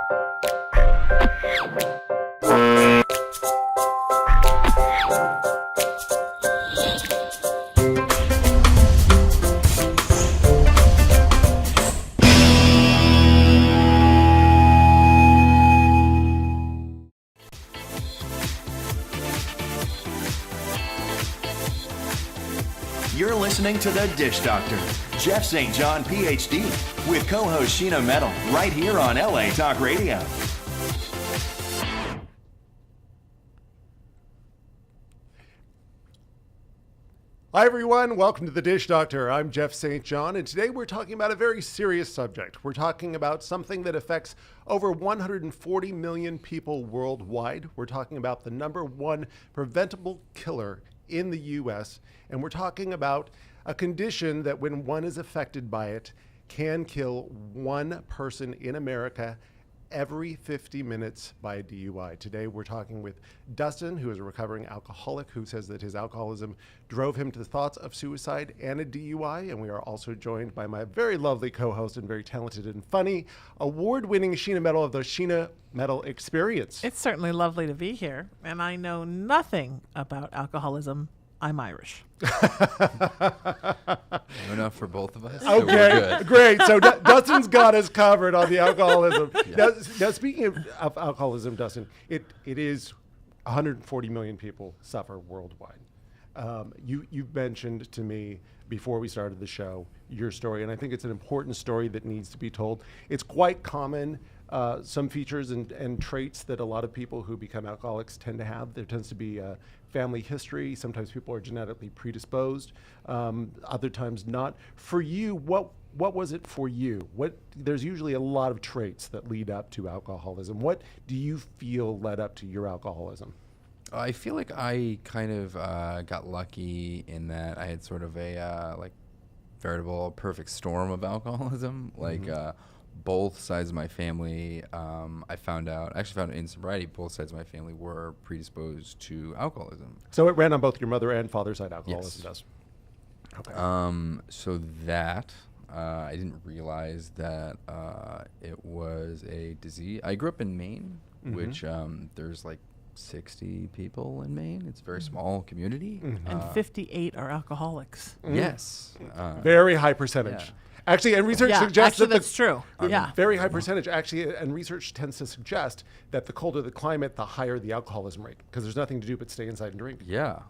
You're listening to The Dish Doctor, Jeff St. John, PhD, with co-host Sheena Metal, right here on LA Talk Radio. Hi everyone, welcome to The Dish Doctor. I'm Jeff St. John, and today we're talking about a very serious subject. We're talking about something that affects over 140 million people worldwide. We're talking about the #1 preventable killer in the U.S., and we're talking about a condition that when one is affected by it can kill one person in America every 50 minutes by a DUI. Today we're talking with Dustin, who is a recovering alcoholic, who says that his alcoholism drove him to the thoughts of suicide and a DUI. And we are also joined by my very lovely co-host and very talented and funny, award-winning Sheena Metal of the Sheena Metal Experience. It's certainly lovely to be here, and I know nothing about alcoholism. I'm Irish. Enough for both of us. Okay, so we're good. Great. So Dustin's got us covered on the alcoholism. Yeah. Now, speaking of alcoholism, Dustin, it is 140 million people suffer worldwide. You've mentioned to me before we started the show your story, and I think it's an important story that needs to be told. It's quite common. Some features and traits that a lot of people who become alcoholics tend to have. There tends to be family history. Sometimes people are genetically predisposed. Other times not. For you, what was it for you? There's usually a lot of traits that lead up to alcoholism. What do you feel led up to your alcoholism? I feel like I kind of got lucky in that I had sort of a veritable perfect storm of alcoholism. Both sides of my family, I actually found out in sobriety, both sides of my family were predisposed to alcoholism. So it ran on both your mother and father's side, alcoholism does? Okay. So that, I didn't realize that it was a disease. I grew up in Maine, which there's like 60 people in Maine. It's a very small community. And 58 are alcoholics. Yes. Very high percentage. Yeah. Actually, and research suggests that that's true. Very high percentage. Actually, and research tends to suggest that the colder the climate, the higher the alcoholism rate, because there's nothing to do but stay inside and drink. Yeah,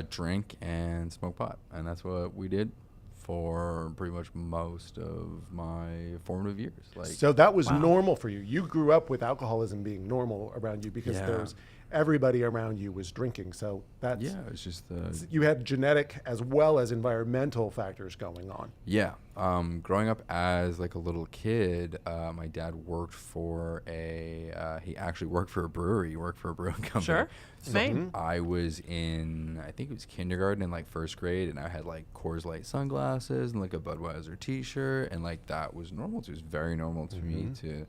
drink and smoke pot, and that's what we did for pretty much most of my formative years. So that was normal for you. You grew up with alcoholism being normal around you because there's everybody around you was drinking. So that's it was just you had genetic as well as environmental factors going on. Yeah. Growing up as like a little kid, my dad worked for he actually worked for a brewery. He worked for a brewing company. Sure. Same. I was in, I think it was kindergarten and like first grade, and I had like Coors Light sunglasses and like a Budweiser t-shirt, and like that was normal. It was very normal to me to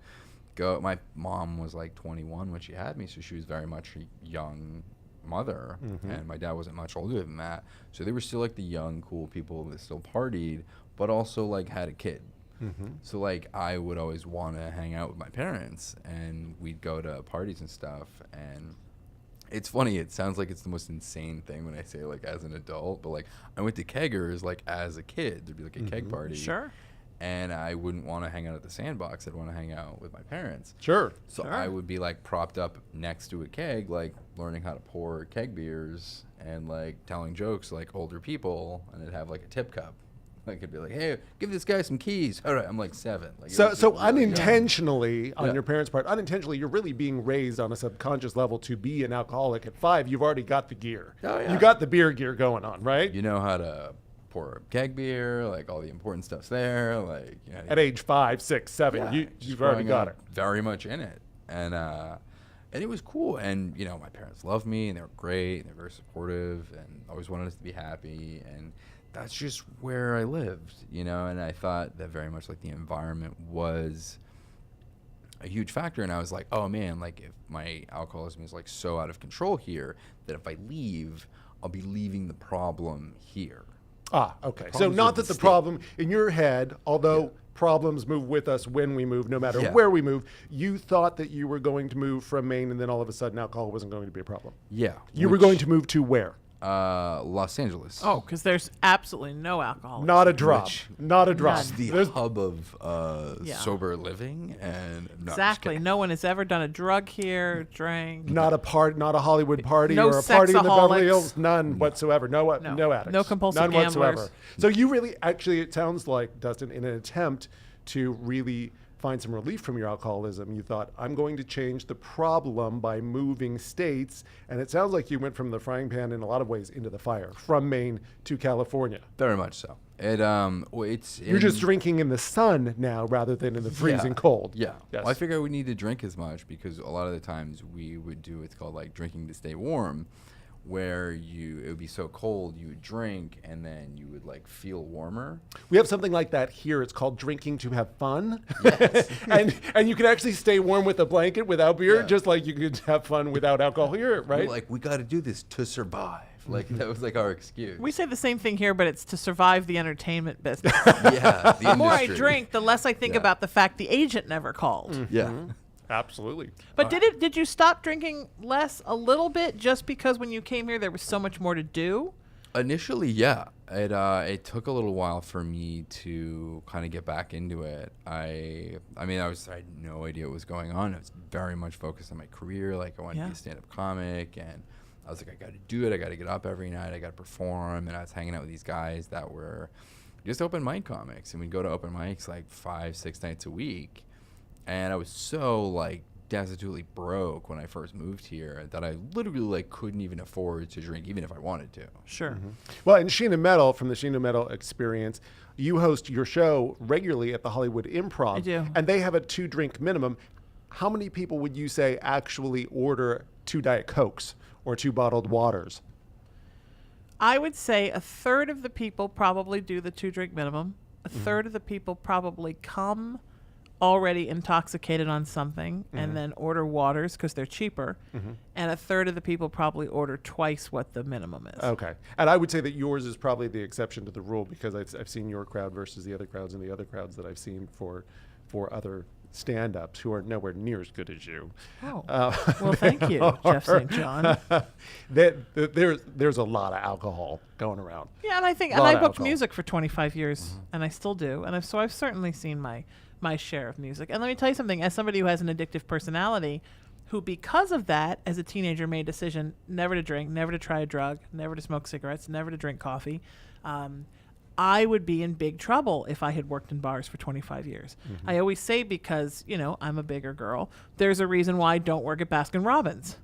go. My mom was like 21 when she had me, so she was very much a young mother, and my dad wasn't much older than that. So they were still like the young, cool people that still partied, but also like had a kid. So like I would always want to hang out with my parents, and we'd go to parties and stuff. And it's funny, it sounds like it's the most insane thing when I say like as an adult, but like I went to keggers like as a kid. There'd be like a keg party. Sure. And I wouldn't want to hang out at the Sandbox. I'd want to hang out with my parents. Sure. So I would be like propped up next to a keg, like learning how to pour keg beers and like telling jokes like older people, and I'd have like a tip cup. Like it'd be like, hey, give this guy some keys. All right, I'm like 7. Like, So unintentionally on your parents' part, unintentionally, you're really being raised on a subconscious level to be an alcoholic. At 5, you've already got the gear. Oh, yeah. You got the beer gear going on, right? You know how to pour keg beer, like all the important stuff's there. Like at age 5, 6, 7, you've already got it. Very much in it, and it was cool. And my parents loved me, and they were great, and they're very supportive, and always wanted us to be happy. And that's just where I lived, and I thought that very much like the environment was a huge factor. And I was like, oh man, like if my alcoholism is like so out of control here that if I leave, I'll be leaving the problem here. Ah, okay. So not that the problem in your head, although problems move with us when we move, no matter Yeah. where we move. You thought that you were going to move from Maine, and then all of a sudden alcohol wasn't going to be a problem. Yeah. You were going to move to where? Los Angeles. Oh, because there's absolutely no alcohol. Not a drop. Which- Not a drop. None. The There's- hub of Yeah. sober living, and no, I'm just Exactly. kidding. No one has ever done a drug here, drank. Not a Hollywood party No or a party in the Beverly sexaholics. Hills. None whatsoever. No addicts. No compulsive None whatsoever. gamblers. So you really, actually, it sounds like, Dustin, in an attempt to really find some relief from your alcoholism, you thought, I'm going to change the problem by moving states. And it sounds like you went from the frying pan in a lot of ways into the fire, from Maine to California. Very much so. It it's You're just drinking in the sun now rather than in the freezing cold. Yeah. Yes. Well, I figure I would need to drink as much because a lot of the times we would do what's called like drinking to stay warm, where it would be so cold you would drink and then you would like feel warmer. We have something like that here. It's called drinking to have fun. and you can actually stay warm with a blanket without beer, Yeah. just like you could have fun without alcohol here, We're right? like, we got to do this to survive. Like that was like our excuse. We say the same thing here, but it's to survive the entertainment business. Yeah. The more I industry. drink, the less I think Yeah. about the fact the agent never called. Yeah. Absolutely. But did you stop drinking less a little bit just because when you came here there was so much more to do? Initially, yeah. It took a little while for me to kind of get back into it. I had no idea what was going on. I was very much focused on my career. Like I wanted to Yeah. be a stand-up comic, and I was like, I got to do it. I got to get up every night. I got to perform. And I was hanging out with these guys that were just open mic comics, and we'd go to open mics like 5-6 nights a week. And I was so like destitutely broke when I first moved here that I literally like couldn't even afford to drink, even if I wanted to. Sure. Well, in Sheena Metal, from the Sheena Metal Experience, you host your show regularly at the Hollywood Improv. I do. And they have a 2-drink minimum. How many people would you say actually order 2 Diet Cokes or 2 bottled waters? I would say a third of the people probably do the 2-drink minimum. A third of the people probably come already intoxicated on something and then order waters because they're cheaper. And a third of the people probably order twice what the minimum is. Okay. And I would say that yours is probably the exception to the rule because I've seen your crowd versus the other crowds and the other crowds that I've seen for other stand-ups who are nowhere near as good as you. Oh. Well, thank you, Jeff St. John. There's a lot of alcohol going around. Yeah, and I think, Lot and I of booked alcohol. music for 25 years, and I still do, and so I've certainly seen my share of music. And let me tell you something: as somebody who has an addictive personality, who because of that, as a teenager, made a decision never to drink, never to try a drug, never to smoke cigarettes, never to drink coffee. I would be in big trouble if I had worked in bars for 25 years. I always say, because, I'm a bigger girl, there's a reason why I don't work at Baskin Robbins.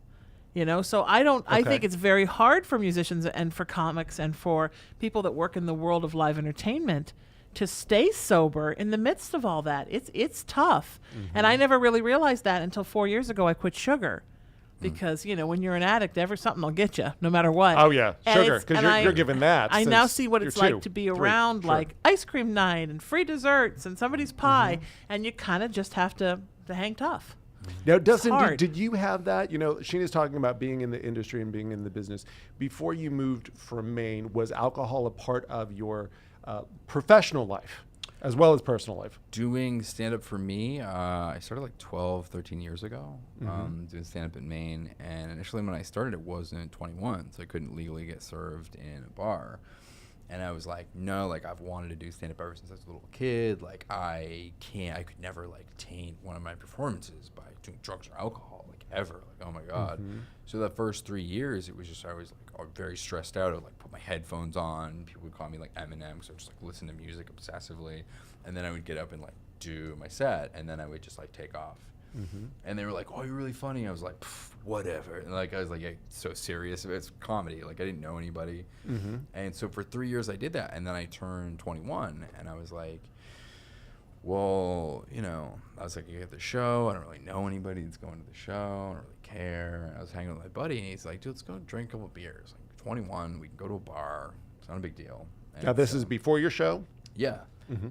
So I Okay. think it's very hard for musicians and for comics and for people that work in the world of live entertainment to stay sober in the midst of all that. It's tough. And I never really realized that until 4 years ago I quit sugar. Because, when you're an addict, something will get you, no matter what. Oh, yeah. And Sugar, it's- 'cause and you're given that I now since see what you're it's like 2, to be 3. around Sure. like ice cream night and free desserts and somebody's pie, and you kind of just have to hang tough. Now, Dustin, hard. did you have that? Sheena's talking about being in the industry and being in the business. Before you moved from Maine, was alcohol a part of your professional life as well as personal life? Doing stand-up for me, I started like 12, 13 years ago, doing stand-up in Maine. And initially when I started, it wasn't 21, so I couldn't legally get served in a bar. And I was like, no, like I've wanted to do stand-up ever since I was a little kid. Like I could never like taint one of my performances by doing drugs or alcohol, like ever. Like, oh my God. So the first 3 years, it was just, I was like very stressed out. I would like put my headphones on. People would call me like Eminem because I would just like listen to music obsessively. And then I would get up and like do my set, and then I would just like take off. And they were like, oh, you're really funny. I was like, whatever. And like I was like, yeah, so serious. It's comedy. Like I didn't know anybody. And so for 3 years I did that. And then I turned 21 and I was like, well, I was like, you get the show. I don't really know anybody that's going to the show. I don't really care. And I was hanging with my buddy and he's like, dude, let's go drink a couple beers. Like 21, we can go to a bar. It's not a big deal. And Now, this so- is before your show? yeah.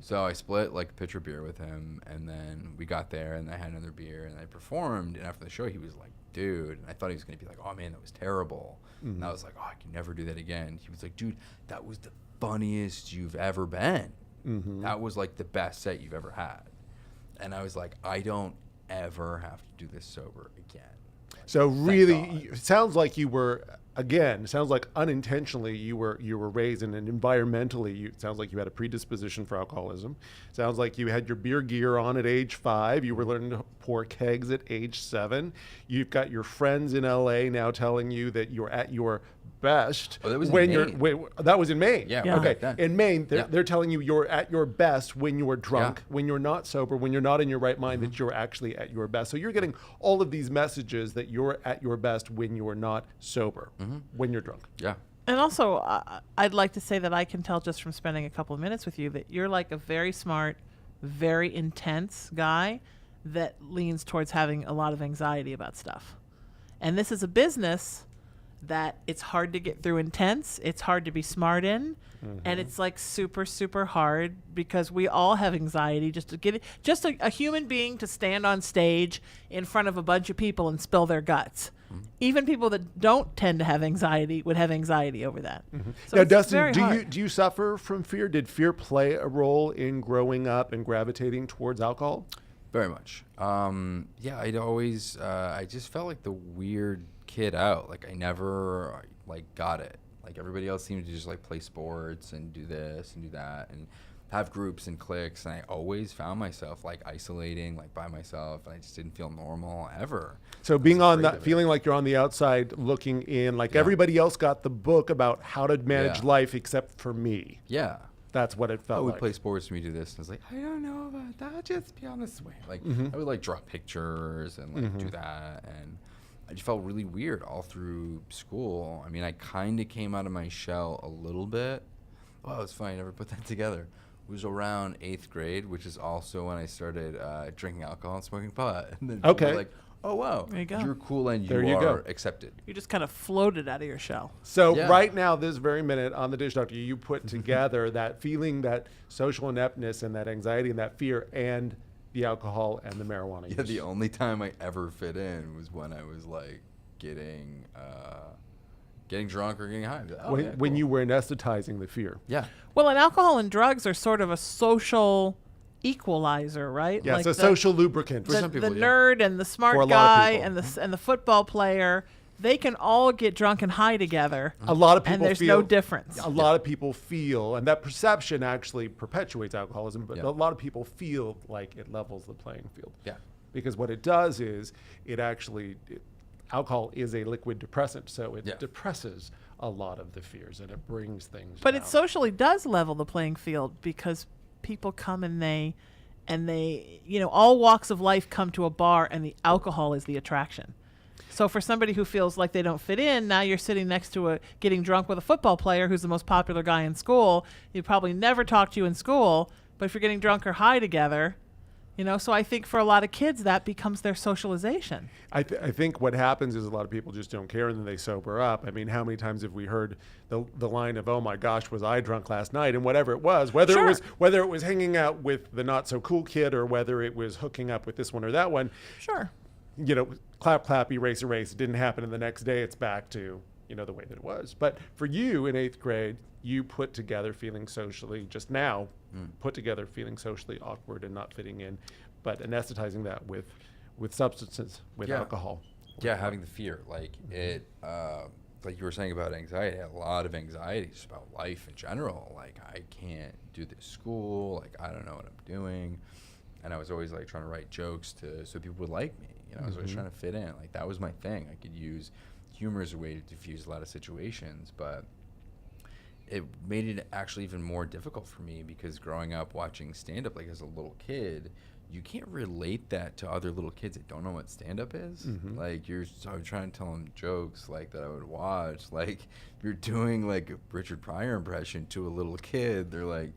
So I split like a pitcher of beer with him, and then we got there, and I had another beer, and I performed. And after the show, he was like, "Dude," and I thought he was gonna be like, "Oh man, that was terrible." And I was like, "Oh, I can never do that again." He was like, "Dude, that was the funniest you've ever been." That was like the best set you've ever had. And I was like, I don't ever have to do this sober again. So really, God. it sounds like you were, again, sounds like unintentionally you were raised and environmentally, it sounds like you had a predisposition for alcoholism. Sounds like you had your beer gear on at age 5. You were learning to pour kegs at age 7. You've got your friends in LA now telling you that you're at your best. Oh, that was in when Maine. that was in Maine. Yeah, Yeah. Okay. Done. In Maine, Yeah. they're telling you you're at your best when you're drunk, Yeah. when you're not sober, when you're not in your right mind, that you're actually at your best. So you're getting all of these messages that you're at your best when you're not sober, when you're drunk. Yeah. And also, I'd like to say that I can tell just from spending a couple of minutes with you that you're like a very smart, very intense guy that leans towards having a lot of anxiety about stuff. And this is a business that it's hard to get through intense, it's hard to be smart in, and it's like super, super hard because we all have anxiety just to get it, just a human being to stand on stage in front of a bunch of people and spill their guts. Even people that don't tend to have anxiety would have anxiety over that. So Now, it's Dustin, very hard. do you suffer from fear? Did fear play a role in growing up and gravitating towards alcohol? Very much. Yeah, I'd always, I just felt like the weird kid out. Like I never like got it. Like everybody else seemed to just like play sports and do this and do that and have groups and cliques. And I always found myself like isolating, like by myself. And I just didn't feel normal ever. So I was being on afraid that, of it. feeling like you're on the outside looking in, like Yeah. everybody else got the book about how to manage Yeah. life except for me. Yeah. That's what it I felt would like. play sports and we do this. And I was like, I don't know about that. Just be on the swing. Like I would like draw pictures and like do that. And I just felt really weird all through school. I mean, I kind of came out of my shell a little bit. Wow, it's funny. I never put that together. It was around 8th grade, which is also when I started drinking alcohol and smoking pot. And then people Okay. were like, oh, wow, There you go. you're cool and There you you go. are accepted. You just kind of floated out of your shell. So Yeah. right now, this very minute on the Dish Doctor, you put together that feeling, that social ineptness and that anxiety and that fear and the alcohol and the marijuana Yeah, use. the only time I ever fit in was when I was like getting drunk or getting high. Oh, when, yeah, when cool. you were anesthetizing the fear. Yeah. Well, and alcohol and drugs are sort of a social equalizer, right? Yeah, Like it's a the- social lubricant. the, some people, the yeah. nerd and the smart For a lot of guy people. and and the football player, they can all get drunk and high together. A lot of people and there's feel, no difference. A lot of people feel, and that perception actually perpetuates alcoholism, but Yeah. a lot of people feel like it levels the playing field. Yeah. Because what it does is alcohol is a liquid depressant, so it Yeah. depresses a lot of the fears and it brings things But down. it socially does level the playing field because people come and they, all walks of life come to a bar and the alcohol is the attraction. So for somebody who feels like they don't fit in, now you're sitting next to getting drunk with a football player who's the most popular guy in school. He'd probably never talk to you in school, but if you're getting drunk or high together, so I think for a lot of kids that becomes their socialization. I think what happens is a lot of people just don't care and then they sober up. I mean, how many times have we heard the line of, "Oh my gosh, was I drunk last night?" And whatever it was, whether Sure. it was hanging out with the not so cool kid or whether it was hooking up with this one or that one, Sure. clap, clap, erase, erase. It didn't happen, and the next day it's back to the way that it was. But for you in 8th grade, you put together feeling socially feeling socially awkward and not fitting in, but anesthetizing that with substances, with Yeah. alcohol. Yeah, having the fear, like it, like you were saying about anxiety, I had a lot of anxiety just about life in general. Like I can't do this school, like I don't know what I'm doing, and I was always like trying to write jokes so people would like me. I was always trying to fit in. Like that was my thing. I could use humor as a way to diffuse a lot of situations, but it made it actually even more difficult for me because growing up watching stand-up, like as a little kid, you can't relate that to other little kids that don't know what stand-up is. Like I was trying to tell them jokes like that I would watch. Like you're doing like a Richard Pryor impression to a little kid. They're like,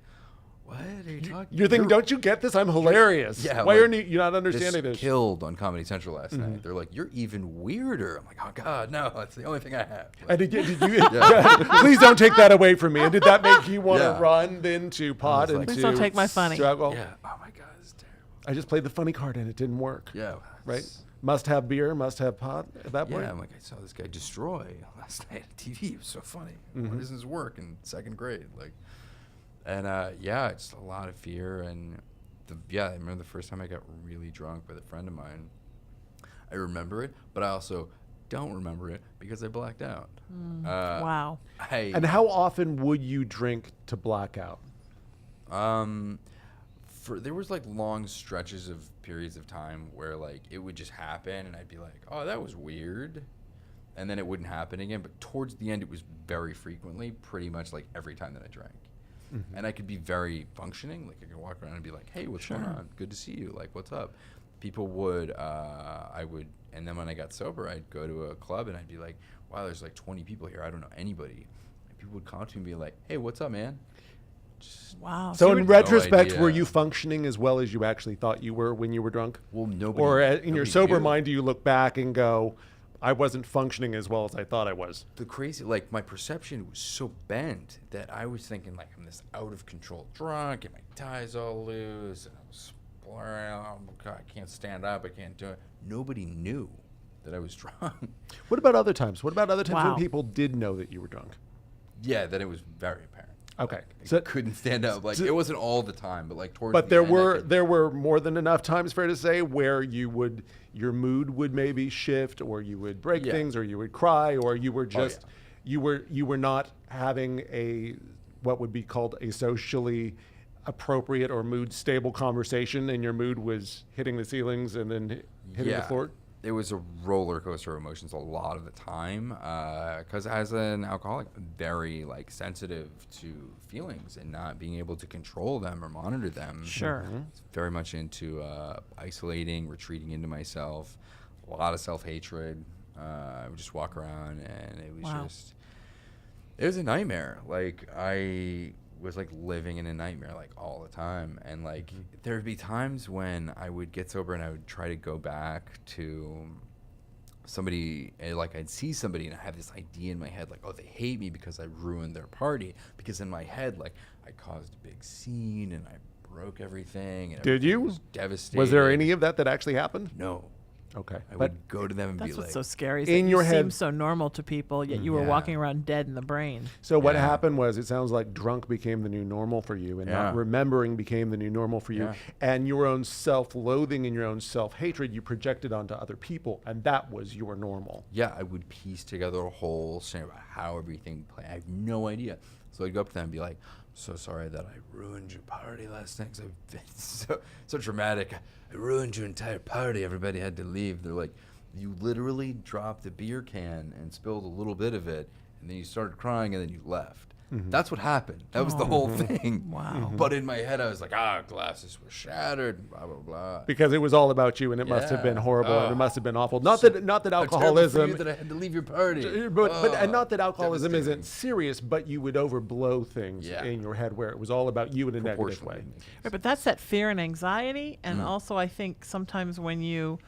what are you talking? You're thinking, don't you get this? I'm hilarious. Yeah, Why like, aren't you not understanding this? Killed on Comedy Central last night. They're like, you're even weirder. I'm like, oh God, no, that's the only thing I have. Like, And did you please don't take that away from me. And did that make you want to Yeah. run into pot like- and Please to don't take my funny. to alcohol? yeah. Oh my God, it's terrible. I just played the funny card and it didn't work. Yeah. Right? it's- Must have beer, must have pot at that point. Yeah, I'm like, I saw this guy destroy last night on TV. It was so funny. Why doesn't this work in 2nd grade? Like, And yeah, it's a lot of fear. And I remember the first time I got really drunk with a friend of mine. I remember it, but I also don't remember it because I blacked out. Wow. And how often would you drink to black out? There was like long stretches of periods of time where like it would just happen and I'd be like, oh, that was weird. And then it wouldn't happen again. But towards the end, it was very frequently, pretty much like every time that I drank. Mm-hmm. And I could be very functioning. Like I could walk around and be like, hey, what's going on? Good to see you. Like, what's up? People would, and then when I got sober, I'd go to a club and I'd be like, wow, there's like 20 people here. I don't know anybody. And people would come to me and be like, hey, what's up, man? Wow. So you in were- retrospect, idea. were you functioning as well as you actually thought you were when you were drunk? Well, nobody. Or in your nobody sober knew. mind, do you look back and go, I wasn't functioning as well as I thought I was? The crazy, like my perception was so bent that I was thinking like I'm this out of control drunk and my tie's all loose and I was blurring. Oh God, I can't stand up. I can't do it. Nobody knew that I was drunk. What about other times? What about other times Wow. when people did know that you were drunk? Yeah, that it was very apparent. Okay. I So, couldn't stand up. Like so- it wasn't all the time, but like towards. but the there end, I were could- there were more than enough times, fair to say, where your mood would maybe shift, or you would break Yeah. things, or you would cry, or you were just yeah. you were not having a what would be called a socially appropriate or mood stable conversation, and your mood was hitting the ceilings and then hitting the floor. It was a roller coaster of emotions a lot of the time because as an alcoholic, I'm very like sensitive to feelings and not being able to control them or monitor them. Sure. It's very much into isolating, retreating into myself, a lot of self-hatred. I would just walk around and it was Wow. it was a nightmare. Like I was like living in a nightmare like all the time, and like there would be times when I would get sober and I would try to go back to somebody, and like I'd see somebody and I have this idea in my head like, oh, they hate me because I ruined their party, because in my head like I caused a big scene and I broke everything and Did everything you? was devastated. Was there any of that actually happened? No. Okay. I But would go to them and That's be what's like, so scary. Is in that your you head- seem so normal to people, yet you were Yeah. walking around dead in the brain. so what Yeah. happened was, it sounds like drunk became the new normal for you, and not Yeah. remembering became the new normal for you. Yeah. And your own self-loathing and your own self-hatred you projected onto other people, and that was your normal. yeah, I would piece together a whole scenario about how everything played. I have no idea. So I'd go up to them and be like, so sorry that I ruined your party last night. 'Cause I've been so dramatic. I ruined your entire party. Everybody had to leave. They're like, you literally dropped a beer can and spilled a little bit of it, and then you started crying, and then you left. That's what happened. That was the whole thing. Wow. But in my head, I was like, glasses were shattered, and blah, blah, blah. Because it was all about you, and it must have been Yeah. horrible, and it Oh. must have been awful. Not that How terrible for alcoholism, you that I had to leave your party. but and Oh, not that alcoholism devastating. isn't serious, but you would overblow things Yeah. in your head where it was all about you in a negative Proportionally way. makes sense. Right, but that's that fear and anxiety, and Mm. also I think sometimes when you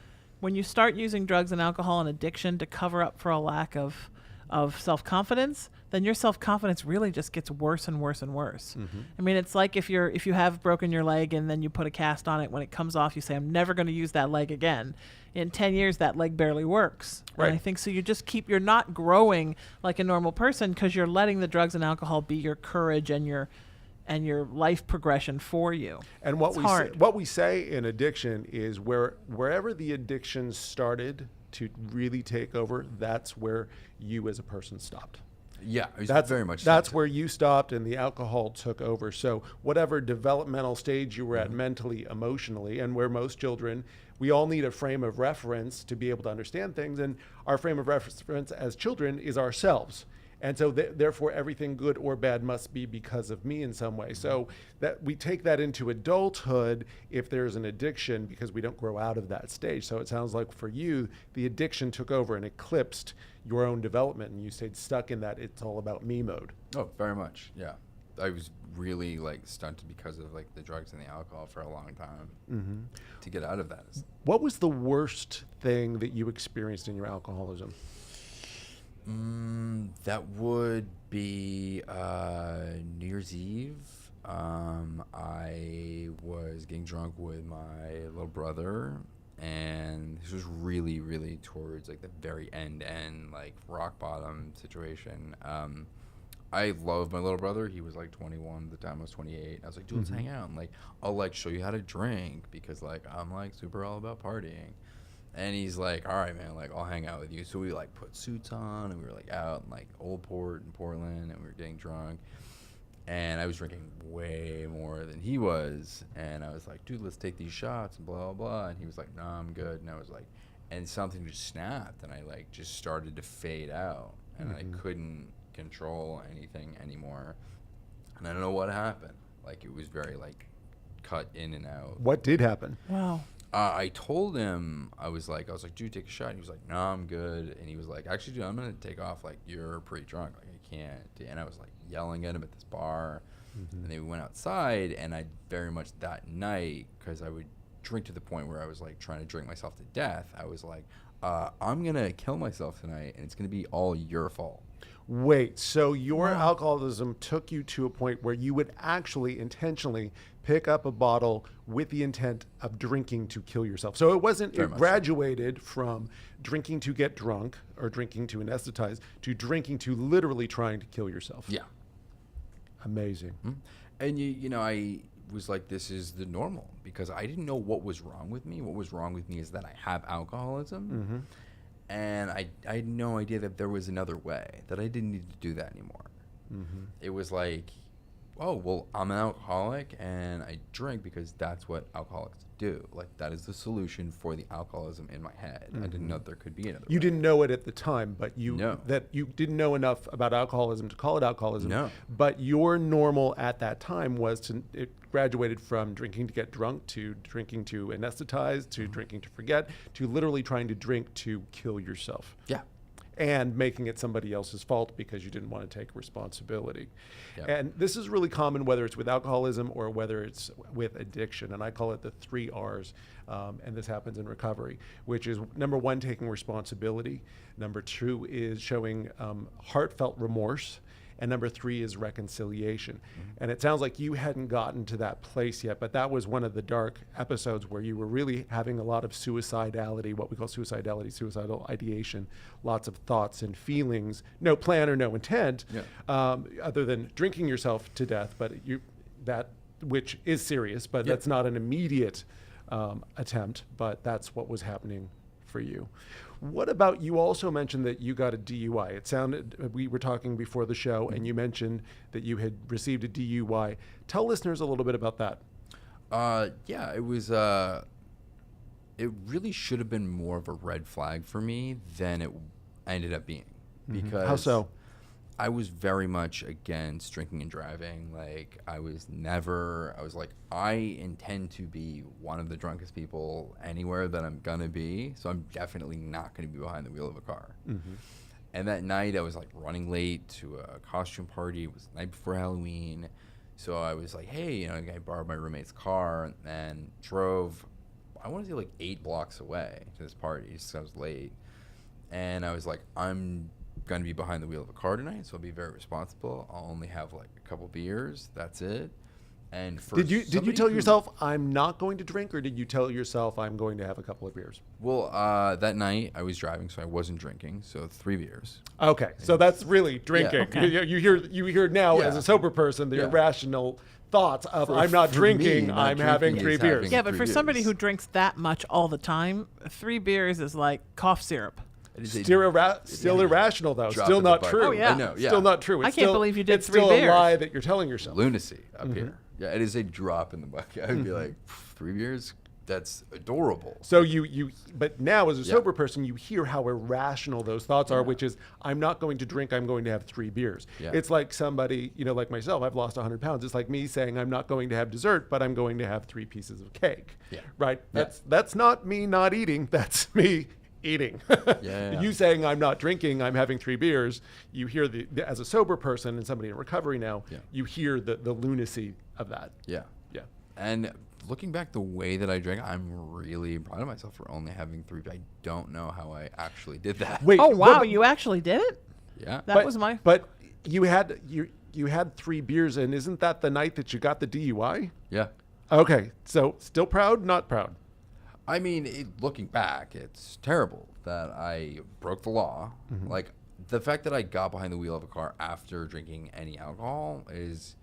start using drugs and alcohol and addiction to cover up for a lack of self-confidence, then your self-confidence really just gets worse and worse and worse. Mm-hmm. I mean, it's like if you have broken your leg and then you put a cast on it, when it comes off you say, I'm never going to use that leg again. In 10 years that leg barely works. Right. And I think so you're not growing like a normal person because you're letting the drugs and alcohol be your courage and your life progression for you. And what It's we hard. say, what we say in addiction is wherever the addiction started to really take over, that's where you as a person stopped. Yeah, it was That's very much. that's so. where you stopped and the alcohol took over. So whatever developmental stage you were at mentally, emotionally, and where most children, we all need a frame of reference to be able to understand things, and our frame of reference as children is ourselves. And so therefore everything good or bad must be because of me in some way. So that we take that into adulthood if there's an addiction, because we don't grow out of that stage. So it sounds like for you, the addiction took over and eclipsed your own development, and you stayed stuck in that it's all about me mode. Oh, very much. Yeah, I was really like stunted because of like the drugs and the alcohol for a long time. To get out of that, What was the worst thing that you experienced in your alcoholism? that would be New Year's Eve. I was getting drunk with my little brother, and this was really, really towards like the very end, like rock bottom situation. I love my little brother. He was like 21 at the time. I was 28. I was like, dude, let's hang out. And like, I'll like show you how to drink because like I'm like super all about partying. And he's like, all right, man, like I'll hang out with you. So we like put suits on and we were like out in like Old Port in Portland and we were getting drunk. And I was drinking way more than he was. And I was like, dude, let's take these shots and blah, blah, blah. And he was like, no, I'm good. And I was like, and something just snapped and I like just started to fade out and I couldn't control anything anymore. And I don't know what happened. Like it was very like cut in and out. What did happen? Wow. I told him, I was like, dude, take a shot. And he was like, no, I'm good. And he was like, actually, dude, I'm going to take off. Like, you're pretty drunk. Like, I can't. And I was like yelling at him at this bar. And then we went outside. And I very much that night, because I would drink to the point where I was like trying to drink myself to death. I was like, I'm going to kill myself tonight. And it's going to be all your fault. Wait, so your alcoholism took you to a point where you would actually intentionally pick up a bottle with the intent of drinking to kill yourself. So it wasn't, Very it much graduated from drinking to get drunk or drinking to anesthetize to drinking to literally trying to kill yourself. Yeah. Amazing. And you know, I was like, this is the normal because I didn't know what was wrong with me. What was wrong with me is that I have alcoholism. And I had no idea that there was another way, that I didn't need to do that anymore. It was like, oh, well, I'm an alcoholic and I drink because that's what alcoholics do. Like, that is the solution for the alcoholism in my head. I didn't know there could be another You way. didn't know it at the time, but No. that you didn't know enough about alcoholism to call it alcoholism. No. But your normal at that time was it graduated from drinking to get drunk to drinking to anesthetize to drinking to forget to literally trying to drink to kill yourself. Yeah. And making it somebody else's fault because you didn't want to take responsibility. Yep. And this is really common whether it's with alcoholism or whether it's with addiction. And I call it the 3 R's. And this happens in recovery, which is number 1, taking responsibility. Number 2 is showing heartfelt remorse. And number 3 is reconciliation. And it sounds like you hadn't gotten to that place yet, but that was one of the dark episodes where you were really having a lot of suicidality, what we call suicidality, suicidal ideation, lots of thoughts and feelings, no plan or no intent, other than drinking yourself to death, but that which is serious, but that's not an immediate attempt, but that's what was happening for you. What about, you also mentioned that you got a DUI. It sounded, we were talking before the show, and you mentioned that you had received a DUI. Tell listeners a little bit about that. Yeah, it was, it really should have been more of a red flag for me than it ended up being. Because How so? I was very much against drinking and driving. Like, I was like, I intend to be one of the drunkest people anywhere that I'm gonna be, so I'm definitely not gonna be behind the wheel of a car. And that night I was like running late to a costume party. It was the night before Halloween. So I was like, hey, you know, I borrowed my roommate's car and drove, I want to say like 8 blocks away to this party just 'cause I was late. And I was like, I'm going to be behind the wheel of a car tonight, so I'll be very responsible. I'll only have like a couple beers. That's it. And for Did you somebody tell who- yourself, I'm not going to drink, or did you tell yourself, I'm going to have a couple of beers? Well, that night I was driving, so I wasn't drinking. So 3 beers. Okay, so that's really drinking. Okay. You hear now as Yeah. a sober person the Yeah. irrational thoughts of, For- I'm not for drinking, me, not I'm having drinking 3 is beers. having- Yeah, but 3 for somebody beers. who drinks that much all the time, 3 beers is like cough syrup. It is a- Still irrational, though. Drop Still in the not bucket. true. Oh, yeah. I know, yeah. Still not true. I can't believe you did It's 3 still a beers. lie that you're telling yourself. Lunacy up here. Yeah, it is a drop in the bucket. I'd be like, 3 beers? That's adorable. So but now as a Yeah. sober person, you hear how irrational those thoughts are, which is, I'm not going to drink, I'm going to have 3 beers. Yeah. It's like somebody, like myself, I've lost 100 pounds. It's like me saying, I'm not going to have dessert, but I'm going to have 3 pieces of cake. Yeah. Right? Yeah. That's not me not eating. That's me eating. Yeah. You saying, I'm not drinking, I'm having 3 beers. You hear as a sober person and somebody in recovery now, Yeah. you hear the lunacy of that. Yeah. Yeah. And looking back the way that I drank, I'm really proud of myself for only having 3. I don't know how I actually did that. Wait. Oh, wow, but- you actually did it? Yeah. That was my... But you had 3 beers, and isn't that the night that you got the DUI? Yeah. Okay, so still proud, not proud. I mean, looking back, it's terrible that I broke the law. Like, the fact that I got behind the wheel of a car after drinking any alcohol is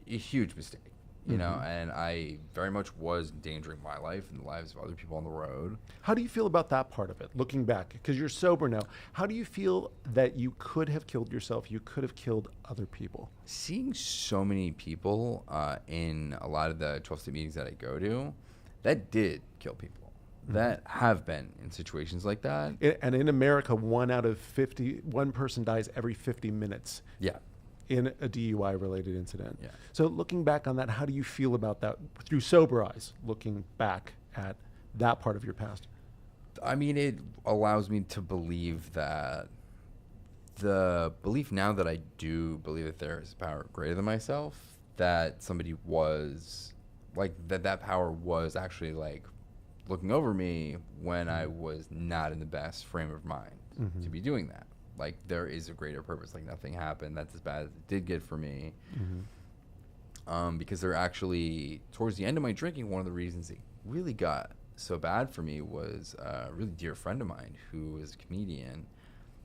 a huge mistake. You know, and I very much was endangering my life and the lives of other people on the road. How do you feel about that part of it, looking back? Because you're sober now. How do you feel that you could have killed yourself, you could have killed other people? Seeing so many people in a lot of the 12-step meetings that I go to, that did kill people. That have been in situations like that. And in America, 1 person dies every 50 minutes. Yeah. In a DUI-related incident. Yeah. So looking back on that, how do you feel about that through sober eyes, looking back at that part of your past? I mean, it allows me to believe that the belief now that I do believe that there is a power greater than myself, that somebody was, like, that power was actually, like, looking over me when I was not in the best frame of mind to be doing that. Like, there is a greater purpose. Like, nothing happened that's as bad as it did get for me. Because they're actually, towards the end of my drinking, one of the reasons it really got so bad for me was a really dear friend of mine who is a comedian,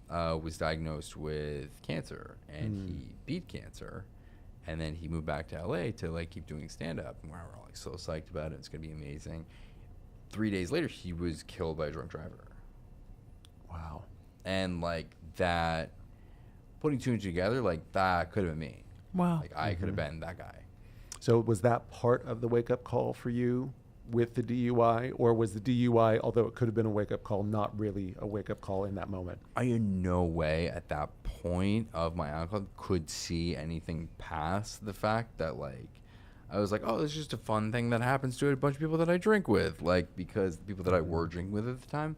was diagnosed with cancer, and he beat cancer. And then he moved back to LA to, like, keep doing stand-up. And we're all, like, so psyched about it. It's going to be amazing. 3 days later, he was killed by a drunk driver. Wow. And, like, that, putting two and two together, like, that could have been me. Wow. Like, I could have been that guy. So was that part of the wake-up call for you with the DUI? Or was the DUI, although it could have been a wake-up call, not really a wake-up call in that moment? I in no way at that point of my alcohol could see anything past the fact that, like, I was like, oh, this is just a fun thing that happens to a bunch of people that I drink with. Like, because the people that I were drinking with at the time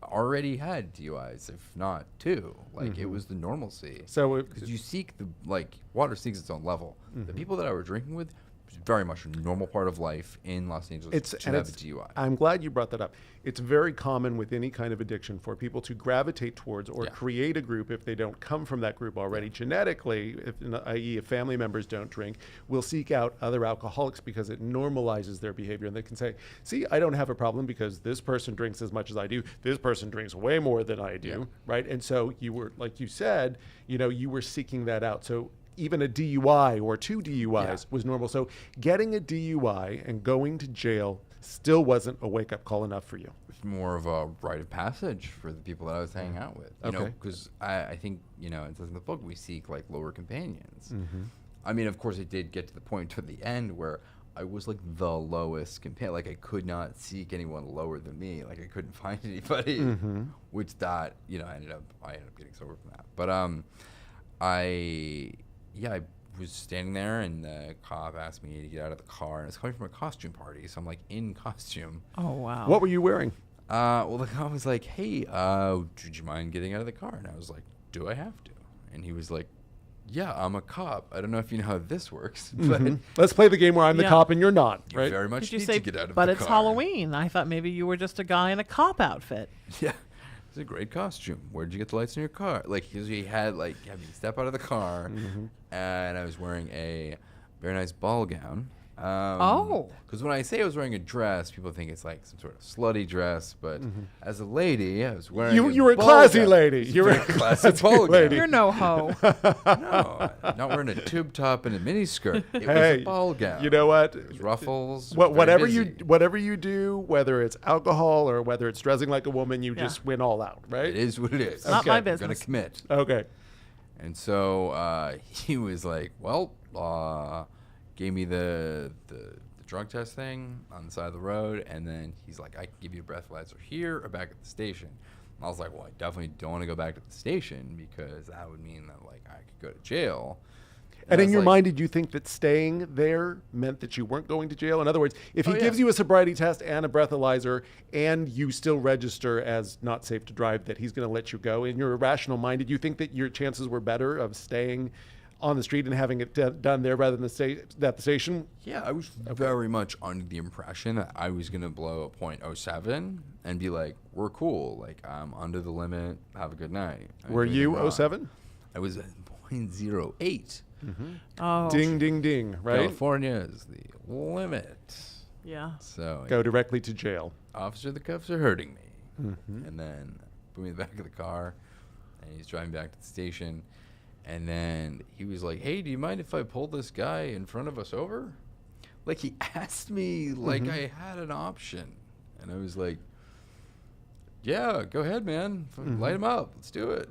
already had DUIs, if not two. Like, it was the normalcy. So because you seek the, like, water seeks its own level. The people that I were drinking with, was very much a normal part of life in Los Angeles to have a DUI. I'm glad you brought that up. It's very common with any kind of addiction for people to gravitate towards or create a group if they don't come from that group already. Genetically, i.e. if family members don't drink, will seek out other alcoholics because it normalizes their behavior. And they can say, see, I don't have a problem because this person drinks as much as I do. This person drinks way more than I do, right? And so you were, like you said, you were seeking that out. So even a DUI or 2 DUIs was normal. So getting a DUI and going to jail still wasn't a wake-up call enough for you. It's more of a rite of passage for the people that I was hanging out with. You know, because I think, it says in the book, we seek, like, lower companions. I mean, of course, it did get to the point to the end where I was, like, the lowest companion. Like, I could not seek anyone lower than me. Like, I couldn't find anybody, which that, I ended up getting sober from that. But I was standing there, and the cop asked me to get out of the car, and it's coming from a costume party, so I'm, like, in costume. Oh, wow. What were you wearing? Well, the cop was like, hey, would you mind getting out of the car? And I was like, do I have to? And he was like, yeah, I'm a cop. I don't know if you know how this works, but Let's play the game where I'm the Yeah. cop and you're not, you right? very much Did you need say, to get out of but the it's car. Halloween? I thought maybe you were just a guy in a cop outfit. Yeah. It's a great costume. Where'd you get the lights in your car? Like, he had, like, had me step out of the car, and I was wearing a very nice ball gown. Because when I say I was wearing a dress, people think it's like some sort of slutty dress, but as a lady, I was wearing You were a classy lady. You were a classy ball gown. You're no hoe. No, not wearing a tube top and a mini skirt. It was Hey, a ball gown. you know what? It was ruffles. Whatever very busy. whatever you do, whether it's alcohol or whether it's dressing like a woman, you just win all out, right? It is what it is. Not my Okay. You're gonna business. commit. Okay. And so he was like, well, gave me the drug test thing on the side of the road, and then he's like, I can give you a breathalyzer here or back at the station. And I was like, well, I definitely don't want to go back to the station because that would mean that, like, I could go to jail. And I in was your like, mind, did you think that staying there meant that you weren't going to jail? In other words, if he Oh, yeah. gives you a sobriety test and a breathalyzer and you still register as not safe to drive, that he's going to let you go? In your irrational mind, did you think that your chances were better of staying on the street and having it done there rather than at the station? Yeah, I was very much under the impression that I was going to blow a .07 and be like, we're cool. Like, I'm under the limit. Have a good night. Were you 07? I was at .08. Oh, Ding, ding, ding, right? California is the limit. yeah. So Go directly to jail. officer, the cuffs are hurting me. And then put me in the back of the car. and he's driving back to the station, and then he was like, "Hey, do you mind if I pull this guy in front of us over?" Like, he asked me like I had an option, and I was like, "Yeah, go ahead, man. Light him up. Let's do it."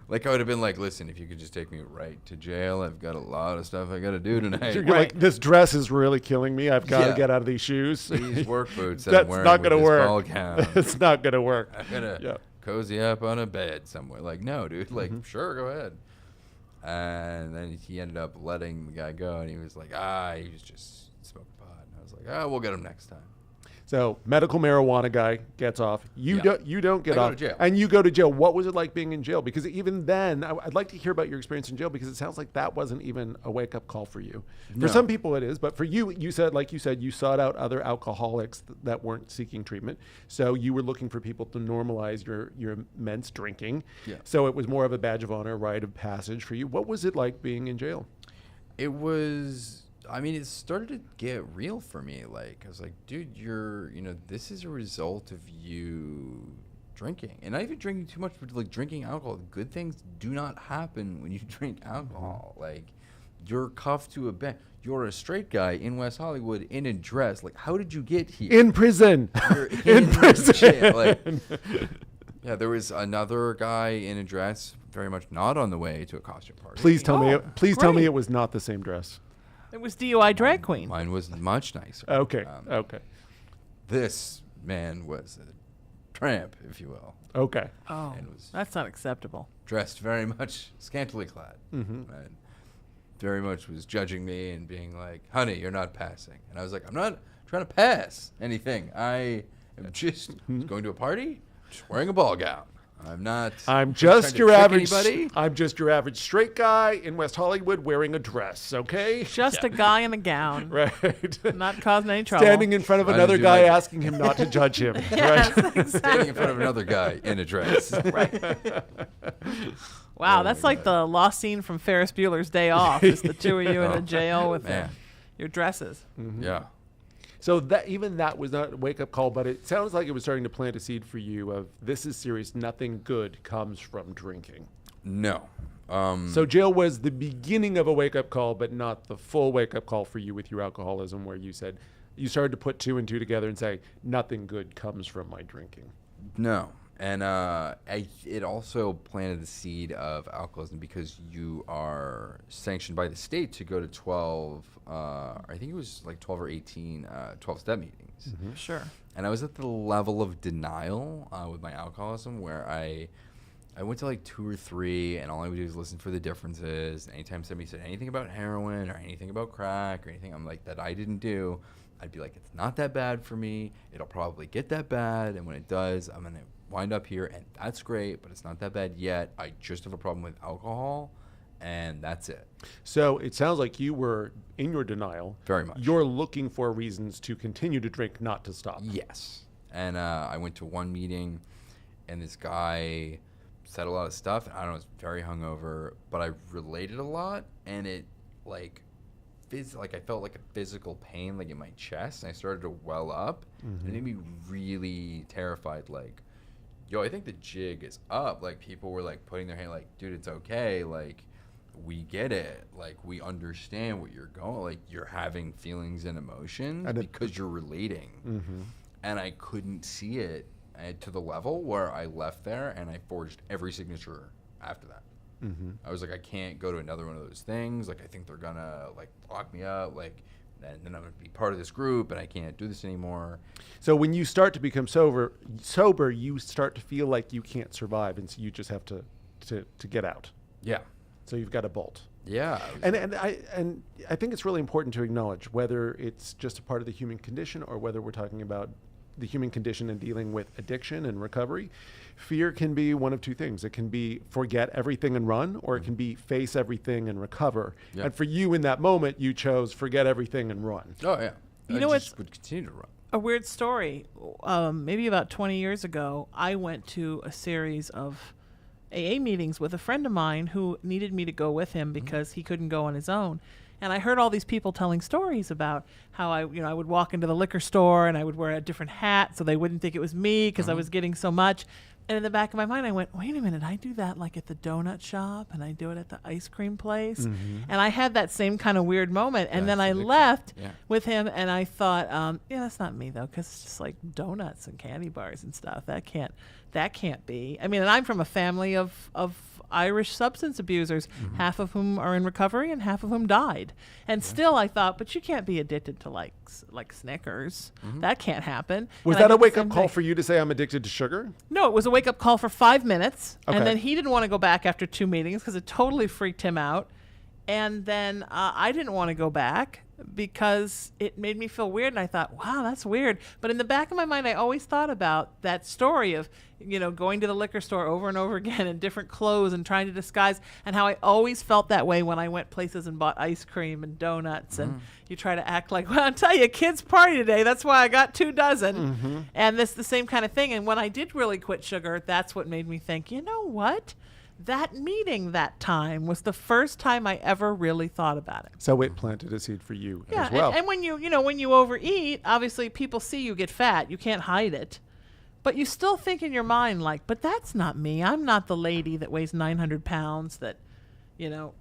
Like I would have been like, "Listen, if you could just take me right to jail, I've got a lot of stuff I got to do tonight." You're like, this dress is really killing me. I've got to Yeah. get out of these shoes. These work boots that That's I'm wearing not with gonna this work. ball gown. It's not going to work. I'm gonna Yeah. cozy up on a bed somewhere. Like, no, dude. Like, sure, go ahead. And then he ended up letting the guy go, and he was like, he was just smoking pot. And I was like, we'll get him next time. So medical marijuana guy gets off. You don't get I go off, to jail. and you go to jail. What was it like being in jail? Because even then, I'd like to hear about your experience in jail, because it sounds like that wasn't even a wake up call for you. For No. some people, it is, but for you, you said, you sought out other alcoholics that weren't seeking treatment. So you were looking for people to normalize your immense drinking. Yeah. So it was more of a badge of honor, rite of passage for you. What was it like being in jail? It was, I mean, it started to get real for me. Like, I was like, dude, this is a result of you drinking. And not even drinking too much, but like drinking alcohol. Good things do not happen when you drink alcohol. Like, you're cuffed to a bed. You're a straight guy in West Hollywood in a dress. Like, how did you get here? In prison. You're in prison. jail. Like, yeah, there was another guy in a dress, very much not on the way to a costume party. Please tell me. Oh, Please tell me great. it was not the same dress. It was DUI drag queen. Mine was much nicer. Okay. Okay. This man was a tramp, if you will, Okay. Oh, and was that's not acceptable. dressed very much scantily clad. And very much was judging me and being like, "Honey, you're not passing." And I was like, "I'm not trying to pass anything. I am just going to a party, just wearing a ball gown. I'm not. I'm trying just to your trick average. anybody." I'm just your average straight guy in West Hollywood wearing a dress. Okay. Just a guy in a gown, Right. not causing any trouble. Standing in front of Trying to another do guy like- asking him not to judge him. Yes, Right. exactly. Standing in front of another guy in a dress. Wow, Oh that's my like the lost scene from Ferris Bueller's Day Off. Just the two of you in Oh, a jail with man. your dresses. Yeah. So that was not a wake up call, but it sounds like it was starting to plant a seed for you of this is serious. Nothing good comes from drinking. No. So jail was the beginning of a wake up call, but not the full wake up call for you with your alcoholism, where you said you started to put two and two together and say nothing good comes from my drinking. No. And it also planted the seed of alcoholism because you are sanctioned by the state to go to 12, I think it was like 12 or 18, 12-step meetings. Sure. And I was at the level of denial with my alcoholism where I went to like 2 or 3, and all I would do is listen for the differences. And anytime somebody said anything about heroin or anything about crack or anything I'm like that I didn't do, I'd be like, it's not that bad for me. It'll probably get that bad. And when it does, I'm going to wind up here, and that's great, but it's not that bad yet. I just have a problem with alcohol, and that's it. So it sounds like you were in your denial. Very much. You're looking for reasons to continue to drink, not to stop. Yes. And I went to one meeting, and this guy said a lot of stuff. And I don't know, I was very hungover, but I related a lot, and it like I felt like a physical pain like in my chest, and I started to well up. And it made me really terrified, like, yo, I think the jig is up. Like, people were like putting their hand like, dude, it's okay. Like, we get it. Like, we understand what you're going. Like, you're having feelings and emotions because you're relating. And I couldn't see it to the level where I left there and I forged every signature after that. I was like, I can't go to another one of those things. Like, I think they're gonna like lock me up. Like, and then I'm gonna be part of this group, and I can't do this anymore. So when you start to become sober, you start to feel like you can't survive, and so you just have to get out. Yeah, So you've got to bolt. yeah. And I think it's really important to acknowledge whether it's just a part of the human condition or whether we're talking about the human condition and dealing with addiction and recovery. Fear can be one of two things. It can be forget everything and run, or it can be face everything and recover. Yeah. And for you in that moment, you chose forget everything and run. Oh yeah. You I know, just it's would continue to run. a weird story. Maybe about 20 years ago, I went to a series of AA meetings with a friend of mine who needed me to go with him because he couldn't go on his own. And I heard all these people telling stories about how I would walk into the liquor store and I would wear a different hat so they wouldn't think it was me because I was getting so much. And in the back of my mind, I went, wait a minute, I do that like at the donut shop and I do it at the ice cream place. And I had that same kind of weird moment. And then That's I addiction. left Yeah. with him and I thought, yeah, that's not me though, because it's just like donuts and candy bars and stuff. That can't be. I mean, and I'm from a family of Irish substance abusers, half of whom are in recovery and half of whom died. And still I thought, but you can't be addicted to like Snickers. That can't happen. Was And I that a did the wake-up same call thing. for you to say I'm addicted to sugar? No, it was a wake-up call for 5 minutes. Okay. And then he didn't want to go back after 2 meetings because it totally freaked him out. And then I didn't want to go back because it made me feel weird. And I thought, wow, that's weird. But in the back of my mind, I always thought about that story of, going to the liquor store over and over again in different clothes and trying to disguise, and how I always felt that way when I went places and bought ice cream and donuts. And you try to act like, well, I'll tell you, kids party today. That's why I got 2 dozen. And this the same kind of thing. And when I did really quit sugar, that's what made me think, you know what? That meeting that time was the first time I ever really thought about it. So it planted a seed for you Yeah, as well. and when when you overeat, obviously people see you get fat. You can't hide it. But you still think in your mind like, but that's not me. I'm not the lady that weighs 900 pounds that, well,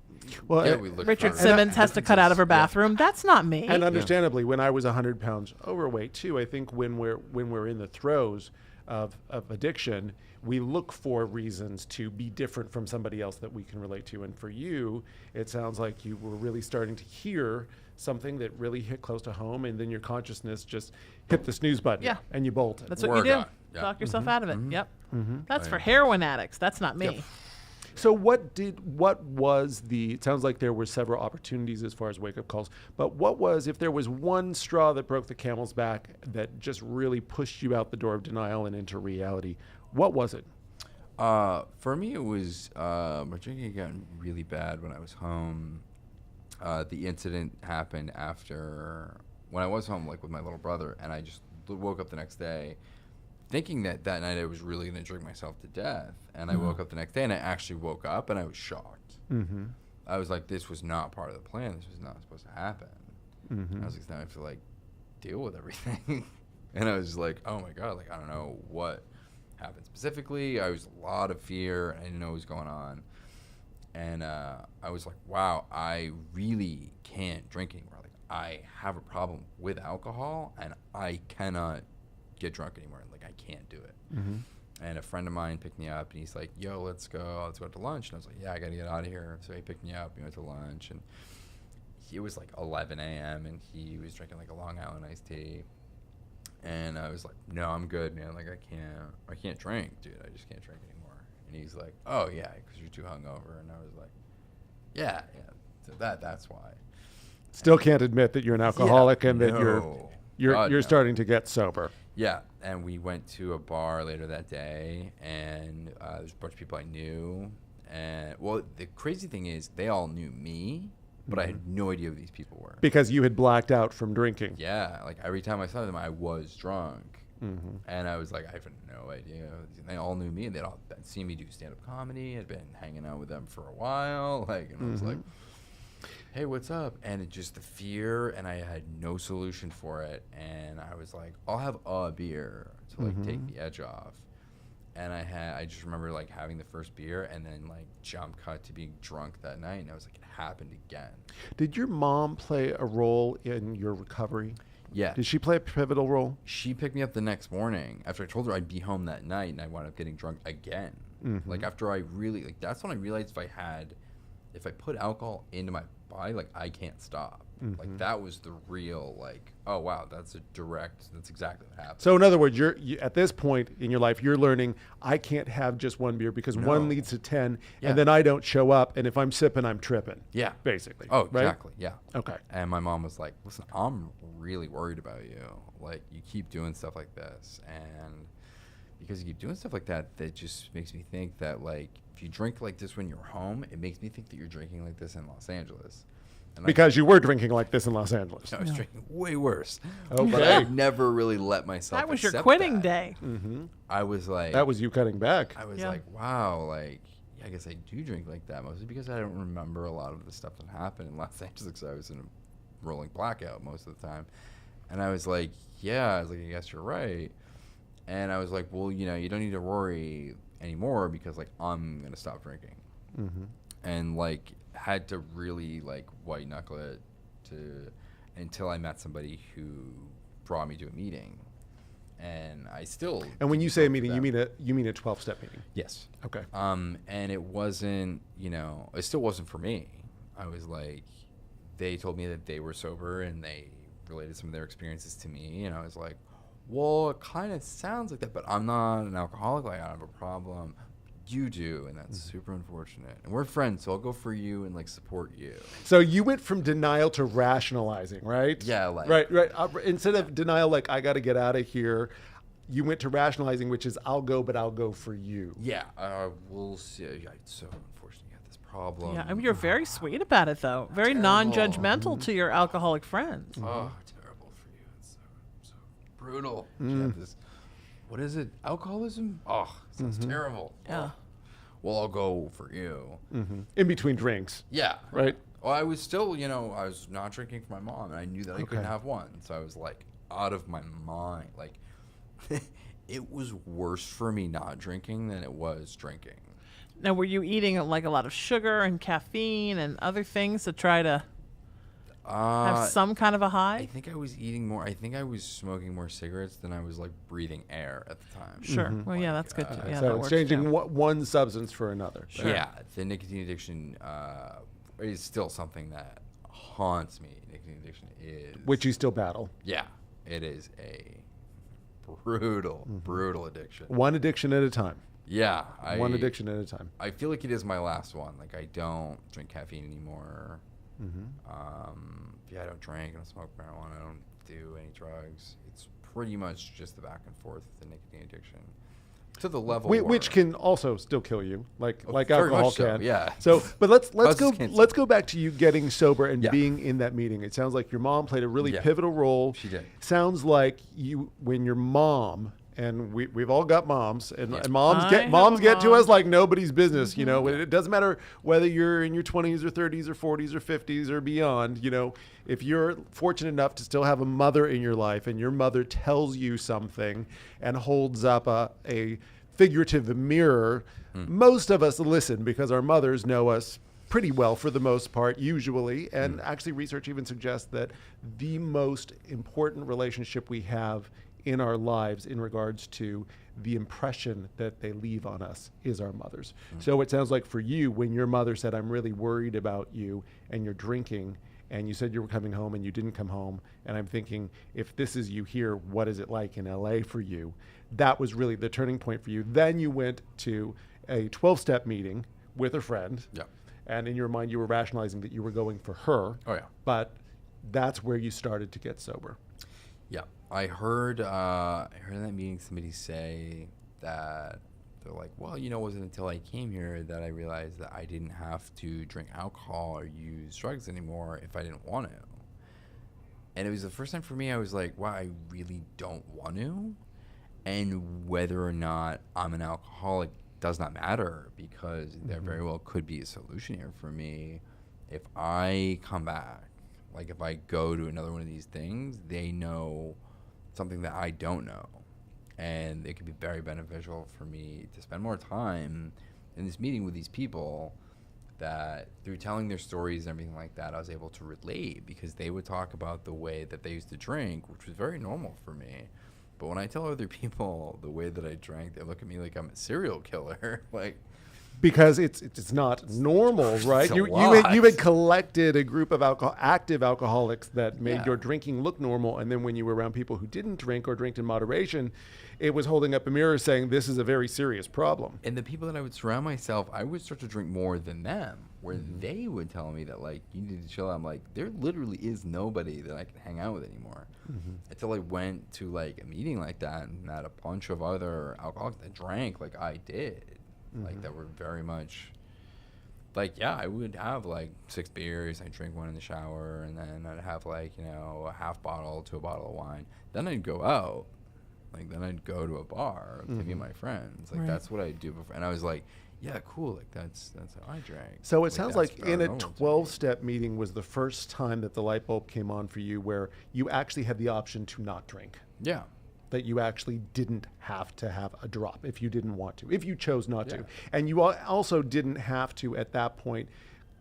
Yeah, and- we look Richard for Simmons has to cut out of her bathroom. That's not me. And understandably, when I was 100 pounds overweight too, I think when we're in the throes of addiction, we look for reasons to be different from somebody else that we can relate to. And for you, it sounds like you were really starting to hear something that really hit close to home, and then your consciousness just hit the snooze button, Yeah. and you bolted. That's what Word you do. out. Yeah. Talk yourself out of it. Yep. That's Oh, for yeah. heroin addicts. That's not me. Yep. So what was it sounds like there were several opportunities as far as wake-up calls, but if there was one straw that broke the camel's back that just really pushed you out the door of denial and into reality, what was it? For me, it was my drinking had gotten really bad when I was home. The incident happened when I was home, like with my little brother, and I just woke up the next day thinking that night I was really going to drink myself to death. And I woke up the next day, and I actually woke up, and I was shocked. I was like, this was not part of the plan. This was not supposed to happen. And I was like, now I have to, like, deal with everything. And I was just like, oh, my God, like, I don't know what happened specifically. I was a lot of fear. I didn't know what was going on. And I was like, wow, I really can't drink anymore. Like, I have a problem with alcohol, and I cannot get drunk anymore. Like, I can't do it. And a friend of mine picked me up, and he's like, yo, let's go to lunch. And I was like, yeah, I got to get out of here. So he picked me up. We went to lunch, and it was like 11 a.m., and he was drinking like a Long Island iced tea. And I was like, no, I'm good, man. Like, I can't drink, dude. I just can't drink anymore. And he's like, oh, yeah, because you're too hungover. And I was like, yeah, so that's why. Still can't admit that you're an alcoholic and that no. you're God, you're no. starting to get sober. Yeah, and we went to a bar later that day, and there's a bunch of people I knew. And, well, the crazy thing is they all knew me, but I had no idea who these people were. Because you had blacked out from drinking. Yeah, like every time I saw them, I was drunk. And I was like, I have no idea. They all knew me, and they'd all seen me do stand-up comedy. I'd been hanging out with them for a while. Like, and I was like, hey, what's up? And it just the fear, and I had no solution for it. And I was like, I'll have a beer to like take the edge off. And I just remember like having the first beer and then like jump cut to being drunk that night. And I was like, it happened again. Did your mom play a role in your recovery? Yeah. Did she play a pivotal role? She picked me up the next morning after I told her I'd be home that night, and I wound up getting drunk again. Like after I really, like that's when I realized if I put alcohol into my body, like I can't stop. Like that was the real, like, oh wow, that's exactly what happened. So in other words, you're at this point in your life, you're learning I can't have just one beer because one leads to 10, Yeah. and then I don't show up, and if I'm sipping, I'm tripping. Yeah. Basically. Oh, right? exactly. Yeah. Okay. And my mom was like, listen, I'm really worried about you. Like, you keep doing stuff like this. And because you keep doing stuff like that, that just makes me think that, like, if you drink like this when you're home, it makes me think that you're drinking like this in Los Angeles. And Because you were drinking like this in Los Angeles. I was drinking way worse. Okay. But I never really let myself That was your accept quitting that. day. I was like... That was you cutting back. I was Yeah. like, wow, like, yeah, I guess I do drink like that, mostly because I don't remember a lot of the stuff that happened in Los Angeles because I was in a rolling blackout most of the time. And I was like, yeah, I was like, I guess you're right. And I was like, well, you don't need to worry anymore because like I'm gonna stop drinking. And like had to really like white knuckle it until I met somebody who brought me to a meeting. And I still. And when you say a meeting, you mean a 12-step meeting? Yes. Okay. And it wasn't, it still wasn't for me. I was like, they told me that they were sober and they related some of their experiences to me, and I was like, well, it kind of sounds like that, but I'm not an alcoholic. Like, I don't have a problem. You do, and that's super unfortunate. And we're friends, so I'll go for you and like support you. So you went from denial to rationalizing, right? Yeah, like right. Instead of denial, like I got to get out of here, you went to rationalizing, which is I'll go, but I'll go for you. Yeah, we'll see. So unfortunately, you have this problem. Yeah, I mean, you're very sweet about it, though. Very Terrible. non-judgmental to your alcoholic friends. Oh, terrible for you. It's so brutal. You have this. What is it? Alcoholism? Oh, sounds terrible. Yeah. Well, I'll go for you. In between drinks. Yeah. Right. Well, I was still, I was not drinking for my mom, and I knew that I couldn't Okay. have one. So I was like out of my mind. Like, it was worse for me not drinking than it was drinking. Now, were you eating like a lot of sugar and caffeine and other things to try to have some kind of a I high? think I was eating more. I think I was smoking more cigarettes than I was like breathing air at the time. Sure. Well, yeah, that's good. uh, Yeah, that So works exchanging too. one substance for another. Sure. Yeah, the nicotine addiction is still something that haunts me. Nicotine addiction is, Which you still battle. yeah, it is a brutal addiction. One addiction at a time. Yeah, One addiction at a time. I feel like it is my last one. Like I don't drink caffeine anymore. Yeah, I don't drink. I don't smoke marijuana. I don't do any drugs. It's pretty much just the back and forth with the nicotine addiction. To the level Which where- can also still kill you, like very alcohol much so, can. yeah. So, but let's Causes go cancer. back to you getting sober and Yeah. being in that meeting. It sounds like your mom played a really Yeah. pivotal role. She did. Sounds like when your mom, and we've all got moms, and, Yeah. and moms I get have moms a get to mom. us like nobody's business. It doesn't matter whether you're in your 20s or 30s or 40s or 50s or beyond. If you're fortunate enough to still have a mother in your life, and your mother tells you something and holds up a figurative mirror, most of us listen because our mothers know us pretty well for the most part, usually. And actually, research even suggests that the most important relationship we have in our lives in regards to the impression that they leave on us is our mothers. So it sounds like for you, when your mother said, I'm really worried about you and you're drinking, and you said you were coming home and you didn't come home, and I'm thinking, if this is you here, what is it like in LA for you? That was really the turning point for you. Then you went to a 12-step meeting with a friend. Yeah. And in your mind, you were rationalizing that you were going for her. Oh, yeah. But that's where you started to get sober. Yeah, I heard in that meeting somebody say that they're like, well, it wasn't until I came here that I realized that I didn't have to drink alcohol or use drugs anymore if I didn't want to. And it was the first time for me I was like, wow, I really don't want to. And whether or not I'm an alcoholic does not matter, because there very well could be a solution here for me if I come back. Like if I go to another one of these things, they know something that I don't know. And it could be very beneficial for me to spend more time in this meeting with these people that through telling their stories and everything like that, I was able to relate, because they would talk about the way that they used to drink, which was very normal for me. But when I tell other people the way that I drank, they look at me like I'm a serial killer. Like, Because it's not normal, right? It's a You lot. had collected a group of active alcoholics that made Yeah. your drinking look normal, and then when you were around people who didn't drink or drank in moderation, it was holding up a mirror saying this is a very serious problem. and the people that I would surround myself, I would start to drink more than them, where they would tell me that, like, you need to chill out. I'm like, there literally is nobody that I can hang out with anymore. Until I went to, like, a meeting like that and met a bunch of other alcoholics that drank like I did. Like, that were very much, like, yeah, I would have, like, 6 beers. I'd drink one in the shower, and then I'd have, like, a half bottle to a bottle of wine. Then I'd go out. Like, then I'd go to a bar to meet my friends. Like, Right. that's what I'd do before. And I was like, yeah, cool. Like, that's how I drank. So it sounds that's like very in a normal to me. 12-step meeting was the first time that the light bulb came on for you, where you actually had the option to not drink. Yeah. that you actually didn't have to have a drop if you didn't want to, if you chose not Yeah. to. And you also didn't have to, at that point,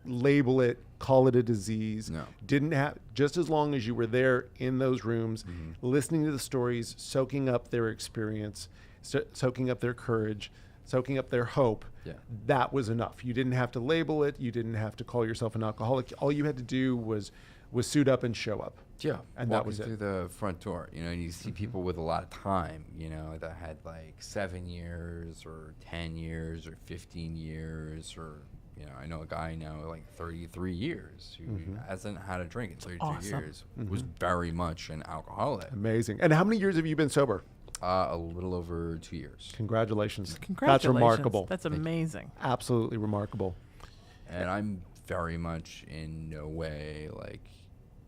label it, call it a disease. No. Didn't have, just as long as you were there in those rooms, listening to the stories, soaking up their experience, soaking up their courage, soaking up their hope. Yeah. That was enough. You didn't have to label it. You didn't have to call yourself an alcoholic. All you had to do was suit up and show up. Yeah, And that walking was it. through the front door, you know, and you see people with a lot of time, you know, that had like 7 years or 10 years or 15 years, or, you know, I know a guy now like 33 years who hasn't had a drink in 33 awesome. years, was very much an alcoholic. Amazing. And how many years have you been sober? A little over 2 years. Congratulations. Congratulations. That's remarkable. That's amazing. Absolutely remarkable. And I'm very much in no way like,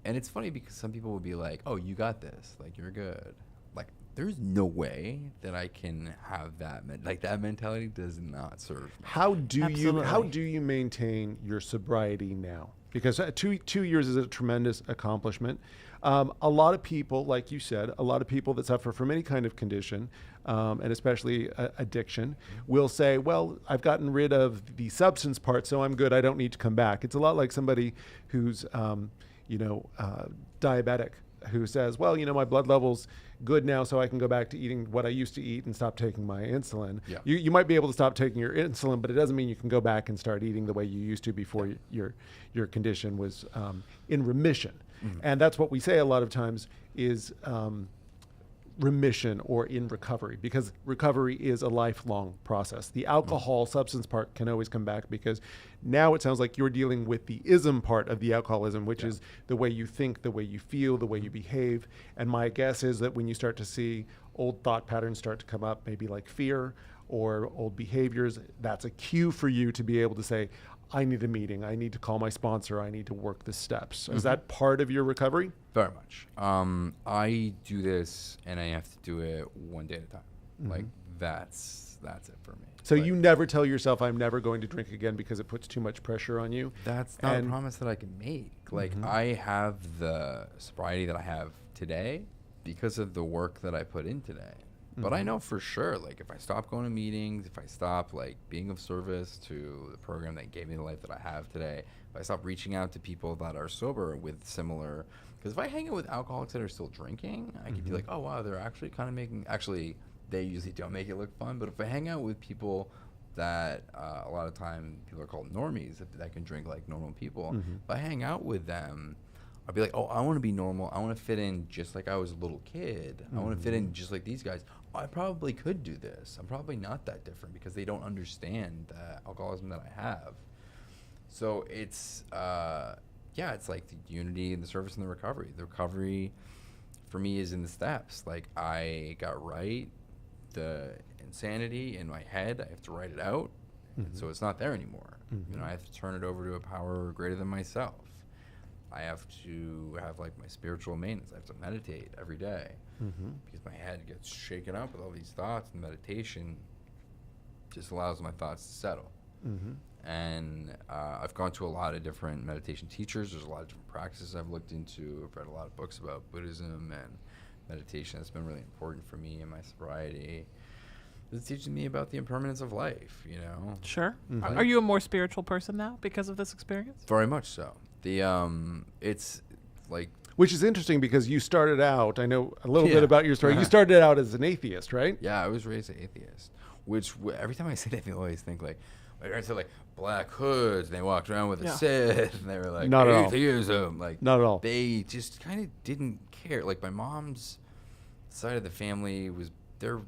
and it's funny because some people will be like, oh, you got this, like you're good. Like there's no way that I can have that, like that mentality does not serve me. How do Absolutely. you maintain your sobriety now? Because 2 years is a tremendous accomplishment. A lot of people, like you said, a lot of people that suffer from any kind of condition, and especially addiction, will say, well, I've gotten rid of the substance part, so I'm good. I don't need to come back. It's a lot like somebody who's, diabetic, who says, well, my blood level's good now, so I can go back to eating what I used to eat and stop taking my insulin. Yeah. You might be able to stop taking your insulin, but it doesn't mean you can go back and start eating the way you used to before your condition was in remission. And that's what we say a lot of times is remission or in recovery, because recovery is a lifelong process. The alcohol substance part can always come back, because now it sounds like you're dealing with the ism part of the alcoholism, which is the way you think, the way you feel, the way you behave. And my guess is that when you start to see old thought patterns start to come up, maybe like fear or old behaviors, that's a cue for you to be able to say, I need a meeting. I need to call my sponsor. I need to work the steps. Is that part of your recovery? Very much. I do this, and I have to do it one day at a time. Like that's it for me. So Like, you never tell yourself, I'm never going to drink again, because it puts too much pressure on you? That's not a And- promise that I can make. Like I have the sobriety that I have today because of the work that I put in today. But I know for sure, like if I stop going to meetings, if I stop like being of service to the program that gave me the life that I have today, if I stop reaching out to people that are sober with similar, because if I hang out with alcoholics that are still drinking, I could be like, oh wow, they're actually kind of making, actually they usually don't make it look fun. But if I hang out with people that a lot of time people are called normies, that can drink like normal people, if I hang out with them, I'll be like, oh, I want to be normal. I want to fit in just like I was a little kid. I want to fit in just like these guys. I probably could do this. I'm probably not that different, because they don't understand the alcoholism that I have. So it's, it's like the unity and the service and the recovery. The recovery for me is in the steps. Like I got right, the insanity in my head, I have to write it out. And so it's not there anymore. I have to turn it over to a power greater than myself. I have to have like my spiritual maintenance. I have to meditate every day, because my head gets shaken up with all these thoughts, and meditation just allows my thoughts to settle. And I've gone to a lot of different meditation teachers. There's a lot of different practices I've looked into. I've read a lot of books about Buddhism and meditation. That's been really important for me in my sobriety. It's teaching me about the impermanence of life, Sure. Are you a more spiritual person now because of this experience? Very much so. It's like, Which is interesting, because you started out, I know a little bit Yeah. about your story. You started out as an atheist, right? yeah, I was raised an atheist, which every time I say that, I always think like, my parents had like black hoods, and they walked around with a Yeah. Sith, and they were like, Not at all. atheism. Like, Not at all. They just kind of didn't care. Like my mom's side of the family was, their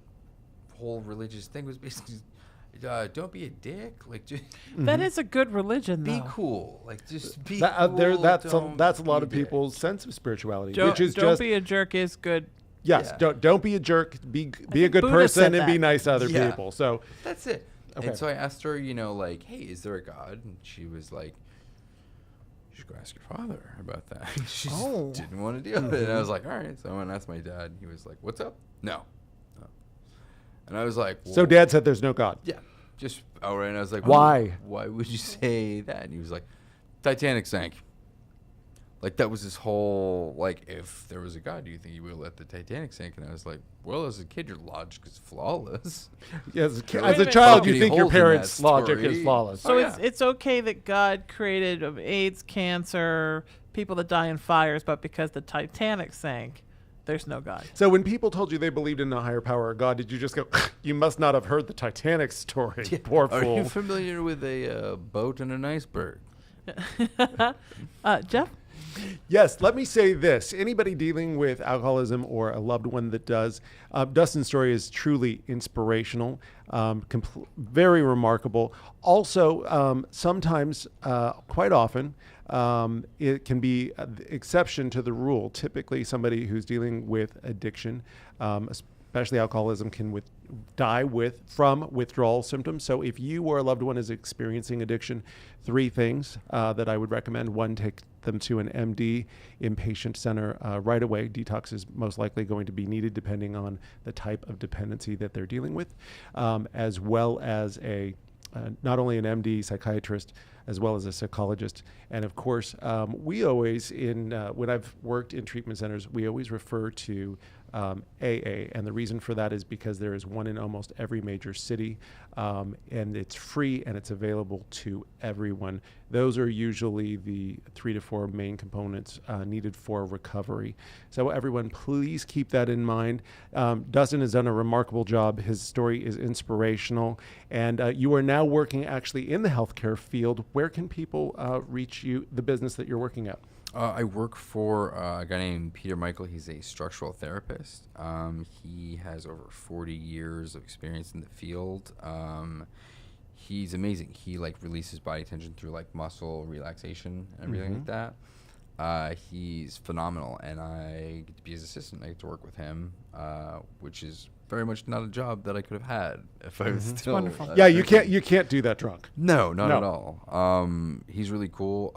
whole religious thing was basically, don't be a dick. Like, just That is a good religion, though. be cool. Like, just be That's cool. that's a lot of be a dick. people's sense of spirituality, Don't, which is don't just be a jerk is good. yes. Yeah. Don't be a jerk. Be a think good Buddha person said and be that. nice to other Yeah. people. So That's it. Okay. And so I asked her, like, hey, is there a God? And she was like, you should go ask your father about that. She just Oh. didn't want to deal with it. And I was like, all right. So I went and asked my dad. He was like, what's up? No. And I was like, so well, Dad said there's no God. yeah, just outright. And I was like, Why? Why would you say that? And he was like, Titanic sank. like that was this whole like, if there was a God, do you think he would let the Titanic sink? And I was like, well, as a kid, your logic is flawless. As Wait a a minute. child, Fucking you think your holes in that parents' logic story. is flawless. So Oh, it's yeah. it's okay that God created AIDS, cancer, people that die in fires, but because the Titanic sank, there's no God. So when people told you they believed in a higher power or God, did you just go, you must not have heard the Titanic story, poor Are fool? you familiar with a boat and an iceberg? Jeff? Yes, let me say this. Anybody dealing with alcoholism or a loved one that does, Dustin's story is truly inspirational, very remarkable. Also, sometimes, quite often, it can be the exception to the rule. Typically, somebody who's dealing with addiction, especially alcoholism, can die from withdrawal symptoms. So if you or a loved one is experiencing addiction, 3 things that I would recommend. 1, take them to an MD inpatient center right away. Detox is most likely going to be needed depending on the type of dependency that they're dealing with, as well as not only an MD psychiatrist, as well as a psychologist. And of course, we always, when I've worked in treatment centers, we always refer to AA. And the reason for that is because there is one in almost every major city, and it's free and it's available to everyone. Those are usually the 3 to 4 main components needed for recovery. So everyone, please keep that in mind. Dustin has done a remarkable job. His story is inspirational. And you are now working actually in the healthcare field. Where can people reach you, the business that you're working at? I work for a guy named Peter Michael. He's a structural therapist. He has over 40 years of experience in the field. He's amazing. He releases body tension through muscle relaxation and everything like that. He's phenomenal, and I get to be his assistant. I get to work with him, which is very much not a job that I could have had if I was still. wonderful. Yeah, you can't do that drunk. No, not No. at all. He's really cool.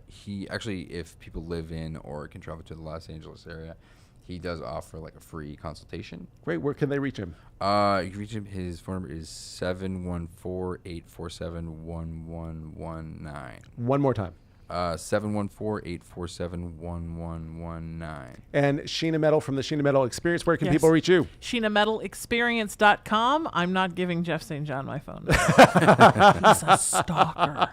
He actually, if people live in or can travel to the Los Angeles area, he does offer a free consultation. Great. Where can they reach him? You can reach him. His phone number is 714-847-1119. One more time. 714-847-1119. And Sheena Metal from the Sheena Metal Experience. Where can Yes. people reach you? SheenaMetalExperience.com. I'm not giving Jeff St. John my phone number. He's a stalker.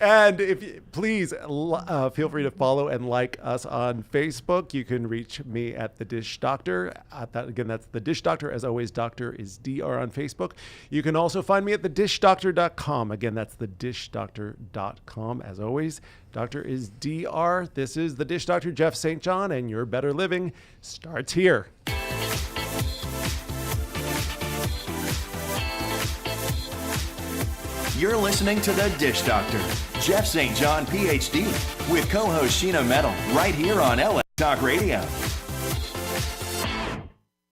And please feel free to follow and like us on Facebook. You can reach me at The Dish Doctor. That's The Dish Doctor. As always, Doctor is DR on Facebook. You can also find me at thedishdoctor.com. Again, that's thedishdoctor.com. As always, Doctor is DR. This is The Dish Doctor, Jeff St. John, and your better living starts here. You're listening to The Dish Doctor, Jeff St. John, PhD, with co-host Sheena Metal, right here on LA Talk Radio.